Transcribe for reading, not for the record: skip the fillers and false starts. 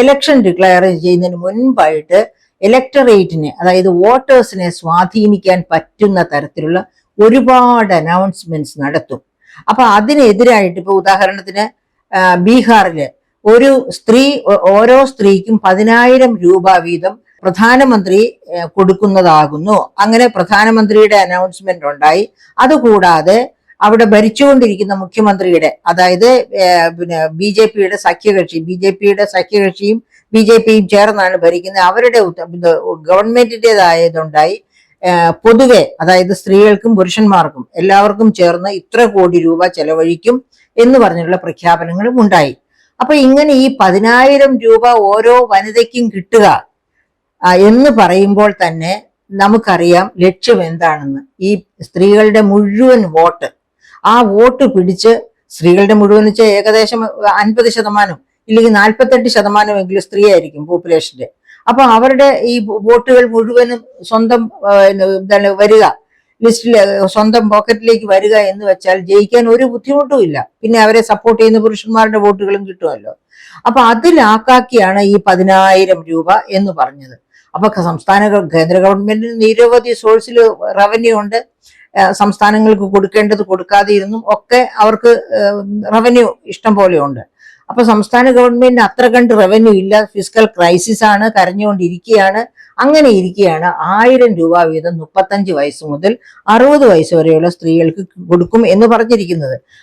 Election declare ചെയ്യുന്നതിന് മുൻപായിട്ട് ഇലക്ടറേറ്റിനെ, അതായത് വോട്ടേഴ്സിനെ സ്വാധീനിക്കാൻ പറ്റുന്ന തരത്തിലുള്ള ഒരുപാട് അനൗൺസ്മെന്റ്സ് നടത്തും. അപ്പൊ അതിനെതിരായിട്ട് ഇപ്പൊ ഉദാഹരണത്തിന് ബീഹാറില് ഓരോ സ്ത്രീക്കും 10,000 രൂപ വീതം പ്രധാനമന്ത്രി കൊടുക്കുന്നതാകുന്നു. അങ്ങനെ പ്രധാനമന്ത്രിയുടെ അനൗൺസ്മെന്റ് ഉണ്ടായി. അതുകൂടാതെ അവിടെ ഭരിച്ചുകൊണ്ടിരിക്കുന്ന മുഖ്യമന്ത്രിയുടെ, അതായത് ബി.ജെ.പിയുടെ സഖ്യകക്ഷിയും ബി.ജെ.പിയും ചേർന്നാണ് ഭരിക്കുന്നത്. അവരുടെ ഗവൺമെന്റിൻ്റെതായതുണ്ടായി. പൊതുവെ, അതായത് സ്ത്രീകൾക്കും പുരുഷന്മാർക്കും എല്ലാവർക്കും ചേർന്ന് ഇത്ര കോടി രൂപ ചെലവഴിക്കും എന്ന് പറഞ്ഞുള്ള പ്രഖ്യാപനങ്ങളും ഉണ്ടായി. അപ്പൊ ഇങ്ങനെ ഈ 10,000 രൂപ ഓരോ വനിതയ്ക്കും കിട്ടുക എന്ന് പറയുമ്പോൾ തന്നെ നമുക്കറിയാം ലക്ഷ്യം എന്താണെന്ന്. ഈ സ്ത്രീകളുടെ മുഴുവൻ വോട്ട്, ആ വോട്ട് പിടിച്ച്, സ്ത്രീകളുടെ മുഴുവൻ വെച്ചാൽ ഏകദേശം 50% ഇല്ലെങ്കിൽ 48% സ്ത്രീ ആയിരിക്കും പോപ്പുലേഷന്റെ. അപ്പൊ അവരുടെ ഈ വോട്ടുകൾ മുഴുവനും സ്വന്തം വരിക, ലിസ്റ്റിൽ സ്വന്തം പോക്കറ്റിലേക്ക് വരിക എന്ന് വെച്ചാൽ ജയിക്കാൻ ഒരു ബുദ്ധിമുട്ടും ഇല്ല. പിന്നെ അവരെ സപ്പോർട്ട് ചെയ്യുന്ന പുരുഷന്മാരുടെ വോട്ടുകളും കിട്ടുമല്ലോ. അപ്പൊ അതിലാക്കാക്കിയാണ് ഈ 10,000 രൂപ എന്ന് പറഞ്ഞത്. അപ്പൊ കേന്ദ്ര ഗവൺമെന്റിന് നിരവധി സോഴ്സിൽ റവന്യൂ ഉണ്ട്. സംസ്ഥാനങ്ങൾക്ക് കൊടുക്കേണ്ടത് കൊടുക്കാതെ ഇരുന്നും ഒക്കെ അവർക്ക് റവന്യൂ ഇഷ്ടം പോലെ ഉണ്ട്. അപ്പൊ സംസ്ഥാന ഗവൺമെന്റിന് അത്ര കണ്ട് റവന്യൂ ഇല്ല. ഫിസിക്കൽ ക്രൈസിസ് ആണ്, കരഞ്ഞുകൊണ്ടിരിക്കുകയാണ്. അങ്ങനെ ഇരിക്കുകയാണ് 1,000 രൂപ വീതം 35 വയസ്സ് മുതൽ 60 വയസ്സ് വരെയുള്ള സ്ത്രീകൾക്ക് കൊടുക്കും എന്ന് പറഞ്ഞിരിക്കുന്നത്.